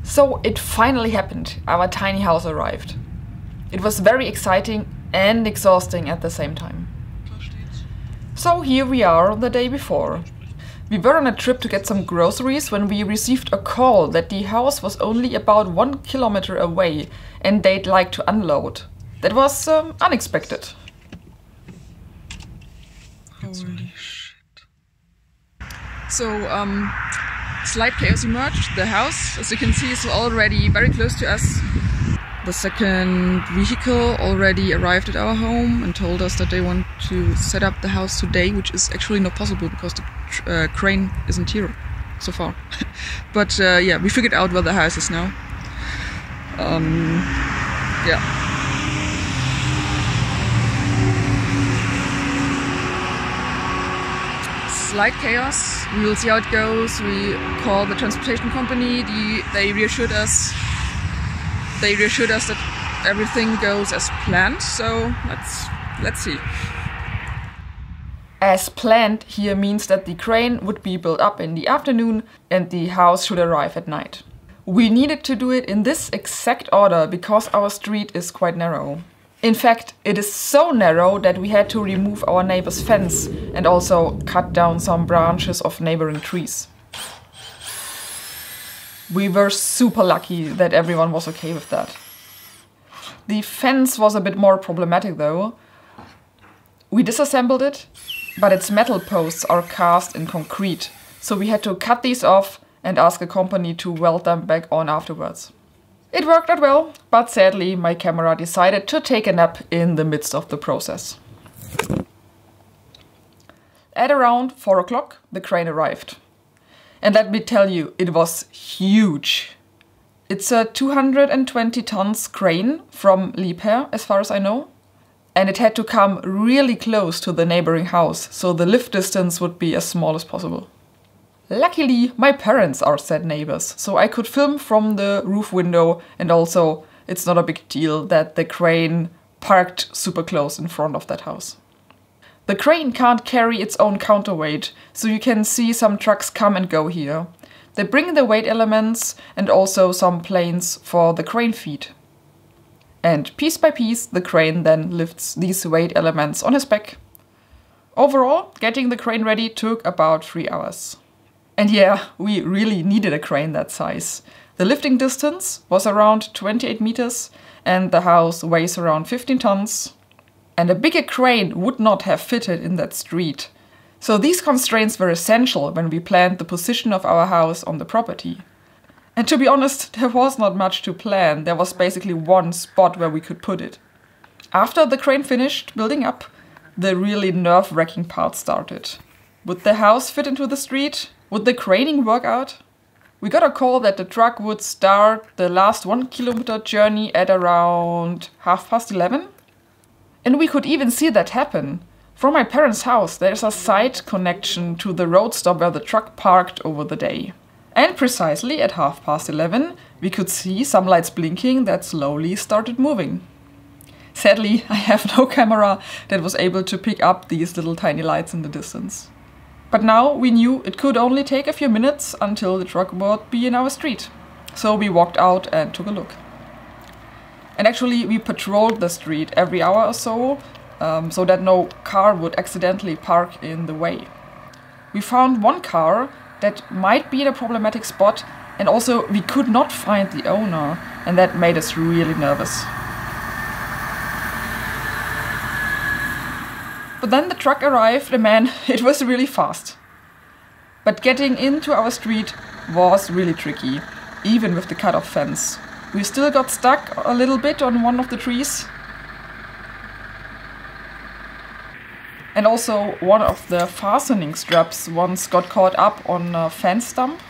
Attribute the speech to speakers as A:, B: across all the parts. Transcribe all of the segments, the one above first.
A: So it finally happened. Our tiny house arrived. It was very exciting and exhausting at the same time. So here we are the day before. We were on a trip to get some groceries when we received a call that the house was only about 1 kilometer away and they'd like to unload. That was unexpected.
B: Holy shit. So, slight chaos emerged. The house, as you can see, is already very close to us. The second vehicle already arrived at our home and told us that they want to set up the house today, which is actually not possible because the crane isn't here so far. But yeah, we figured out where the house is now. Yeah. Slight chaos. We will see how it goes. We call the transportation company. They reassured us. That everything goes as planned. So let's see.
A: As planned here means that the crane would be built up in the afternoon and the house should arrive at night. We needed to do it in this exact order because our street is quite narrow. In fact, it is so narrow that we had to remove our neighbor's fence and also cut down some branches of neighboring trees. We were super lucky that everyone was okay with that. The fence was a bit more problematic though. We disassembled it, but its metal posts are cast in concrete, so we had to cut these off and ask a company to weld them back on afterwards. It worked out well, but sadly my camera decided to take a nap in the midst of the process. At around 4 o'clock, the crane arrived. And let me tell you, it was huge. It's a 220 tons crane from Liebherr, as far as I know. And it had to come really close to the neighboring house, so the lift distance would be as small as possible. Luckily, my parents are said neighbors, so I could film from the roof window, and also it's not a big deal that the crane parked super close in front of that house. The crane can't carry its own counterweight, so you can see some trucks come and go here. They bring the weight elements and also some planes for the crane feet. And piece by piece, the crane then lifts these weight elements on his back. Overall, getting the crane ready took about 3 hours. And yeah, we really needed a crane that size. The lifting distance was around 28 meters and the house weighs around 15 tons. And a bigger crane would not have fitted in that street. So these constraints were essential when we planned the position of our house on the property. And to be honest, there was not much to plan. There was basically one spot where we could put it. After the crane finished building up, the really nerve-wracking part started. Would the house fit into the street? Would the craning work out? We got a call that the truck would start the last 1 kilometer journey at around 11:30. And we could even see that happen. From my parents' house, there's a side connection to the road stop where the truck parked over the day. And precisely at 11:30, we could see some lights blinking that slowly started moving. Sadly, I have no camera that was able to pick up these little tiny lights in the distance. But now we knew it could only take a few minutes until the truck would be in our street. So we walked out and took a look. And actually we patrolled the street every hour or so, so that no car would accidentally park in the way. We found one car that might be in a problematic spot, and also we could not find the owner, and that made us really nervous. But then the truck arrived, and man, it was really fast. But getting into our street was really tricky, even with the cut-off fence. We still got stuck a little bit on one of the trees. And also one of the fastening straps once got caught up on a fence stump.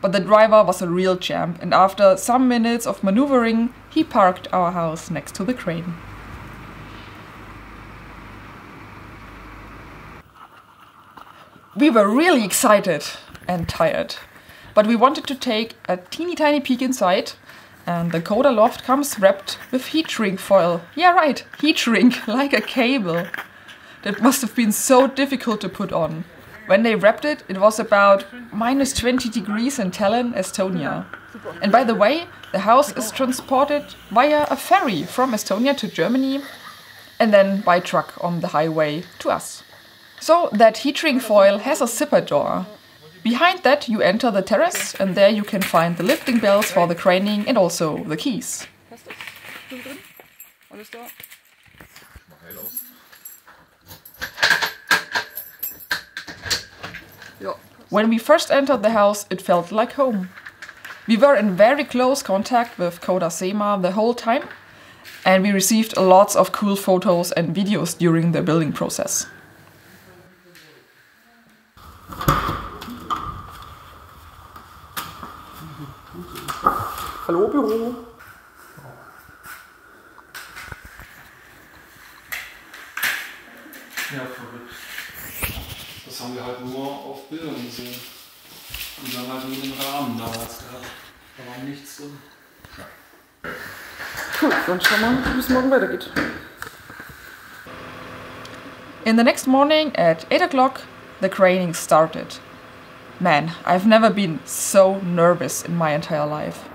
A: But the driver was a real champ, and after some minutes of maneuvering, he parked our house next to the crane. We were really excited and tired. But we wanted to take a teeny tiny peek inside, and the KODA loft comes wrapped with heat shrink foil. Yeah, right, heat shrink, like a cable. That must have been so difficult to put on. When they wrapped it, it was about -20 degrees in Tallinn, Estonia. And by the way, the house is transported via a ferry from Estonia to Germany and then by truck on the highway to us. So that heat shrink foil has a zipper door. Behind that you enter the terrace and there you can find the lifting belts for the craning and also the keys. When we first entered the house, it felt like home. We were in very close contact with Kodasema the whole time, and we received lots of cool photos and videos during the building process.
C: Hallo Büro.
D: Ja, verrückt. Das haben wir halt nur auf Bildern gesehen. Und dann halt nur den Rahmen damals gehabt. Da war nichts drin.
C: Cool, dann schauen wir mal, wie es morgen weitergeht.
A: In the next morning at 8 o'clock, the craning started. Man, I've never been so nervous in my entire life.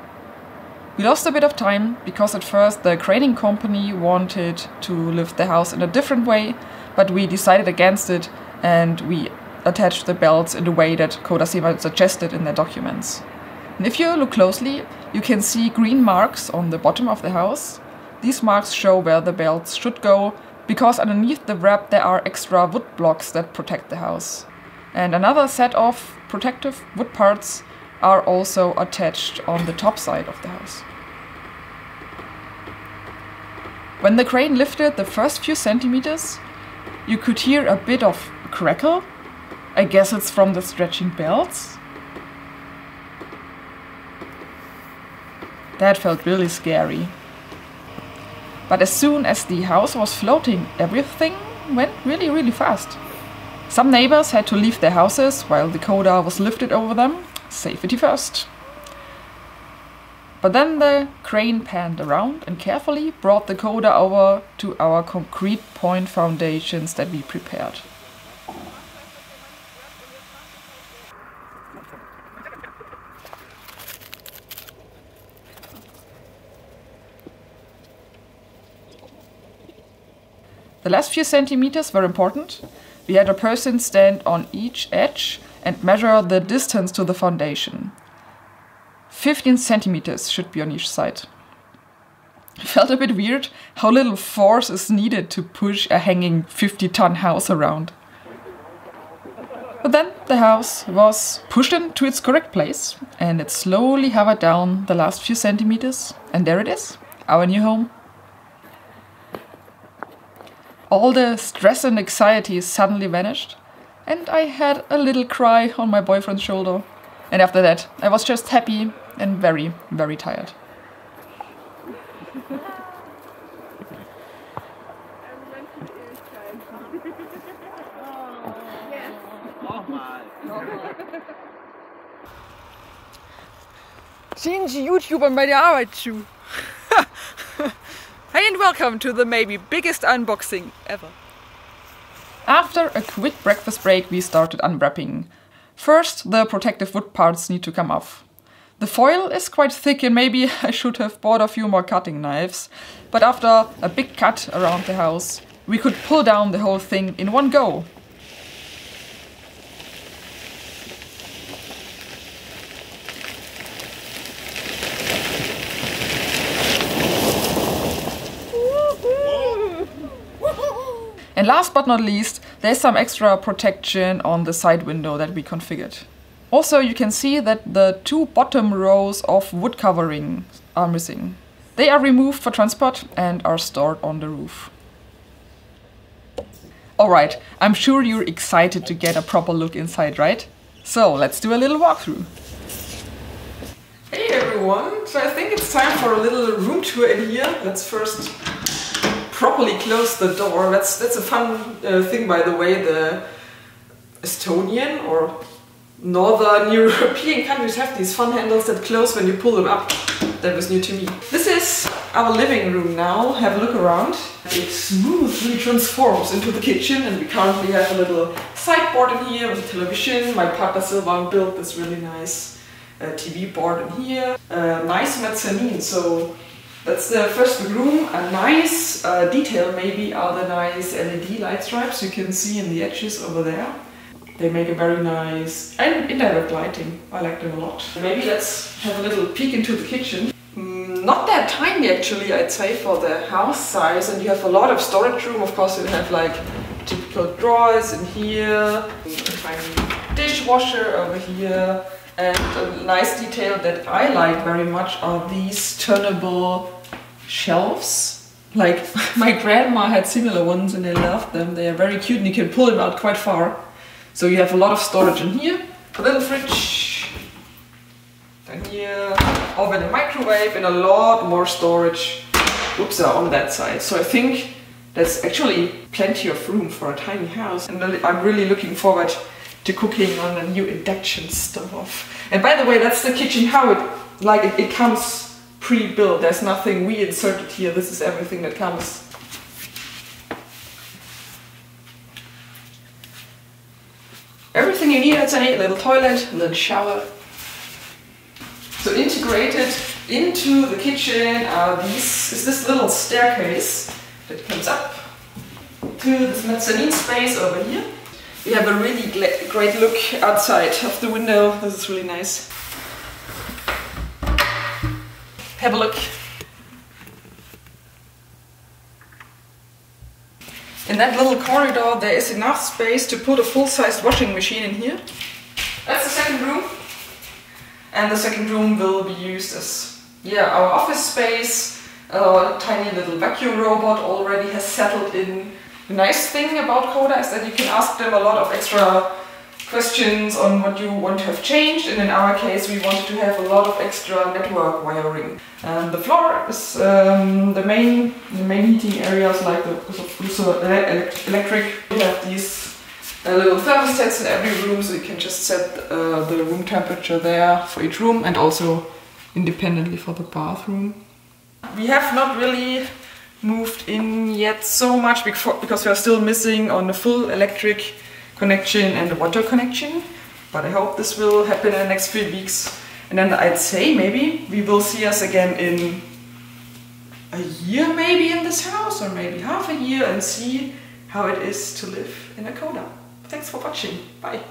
A: We lost a bit of time because at first the craning company wanted to lift the house in a different way, but we decided against it and we attached the belts in the way that Kodasema suggested in their documents. And if you look closely, you can see green marks on the bottom of the house. These marks show where the belts should go, because underneath the wrap there are extra wood blocks that protect the house. And another set of protective wood parts are also attached on the top side of the house. When the crane lifted the first few centimeters, you could hear a bit of a crackle. I guess it's from the stretching belts. That felt really scary. But as soon as the house was floating, everything went really fast. Some neighbors had to leave their houses while the KODA was lifted over them. Safety first. But then the crane panned around and carefully brought the KODA over to our concrete point foundations that we prepared. The last few centimeters were important. We had a person stand on each edge and measure the distance to the foundation. 15 centimeters should be on each side. It felt a bit weird how little force is needed to push a hanging 50-ton house around. But then the house was pushed into its correct place and it slowly hovered down the last few centimeters, and there it is, our new home. All the stress and anxiety suddenly vanished, and I had a little cry on my boyfriend's shoulder. And after that, I was just happy and very tired.
B: Sehen Sie YouTubern bei der Arbeit zu. Hey and welcome to the maybe biggest unboxing ever.
A: After a quick breakfast break, we started unwrapping. First, the protective wood parts need to come off. The foil is quite thick and maybe I should have bought a few more cutting knives, but after a big cut around the house, we could pull down the whole thing in one go. And last but not least, there's some extra protection on the side window that we configured. Also, you can see that the two bottom rows of wood covering are missing. They are removed for transport and are stored on the roof. Alright, I'm sure you're excited to get a proper look inside, right? So let's do a little walkthrough.
C: Hey everyone, so I think it's time for a little room tour in here. Let's first properly close the door. That's a fun thing, by the way. The Estonian or Northern European countries have these fun handles that close when you pull them up. that was new to me. This is our living room now. Have a look around. It smoothly transforms into the kitchen, and we currently have a little sideboard in here with a television. My partner Silvan built this really nice TV board in here. Nice mezzanine, so that's the first room. A nice detail maybe are the nice LED light stripes you can see in the edges over there. They make a very nice and indirect lighting. I like them a lot. Maybe let's have a little peek into the kitchen. Not that tiny actually, I'd say, for the house size, and you have a lot of storage room. Of course, you have like typical drawers in here, a tiny dishwasher over here, and a nice detail that I like very much are these turnable shelves. Like my grandma had similar ones and I loved them. They are very cute and you can pull them out quite far. So you have a lot of storage in here, a little fridge, then here, oven and microwave, and a lot more storage on that side. So I think that's actually plenty of room for a tiny house, and I'm really looking forward to cooking on a new induction stove. And by the way, that's the kitchen, how it comes pre-built. There's nothing we inserted here. This is everything that comes. Everything you need, I'd say, a little toilet, a little shower. So integrated into the kitchen is this little staircase that comes up to this mezzanine space over here. We have a really great look outside of the window. This is really nice. Have a look. In that little corridor there is enough space to put a full-sized washing machine in here. That's the second room. And the second room will be used as our office space. A tiny little vacuum robot already has settled in. The nice thing about KODA is that you can ask them a lot of extra questions on what you want to have changed, and in our case we wanted to have a lot of extra network wiring. The floor is the main heating areas, like the electric. We have these little thermostats in every room, so you can just set the room temperature there for each room, and also independently for the bathroom. We have not really moved in yet so much because we are still missing on the full electric connection and the water connection, but I hope this will happen in the next few weeks, and then I'd say maybe we will see us again in a year maybe in this house, or maybe half a year, and see how it is to live in a KODA. Thanks for watching. Bye.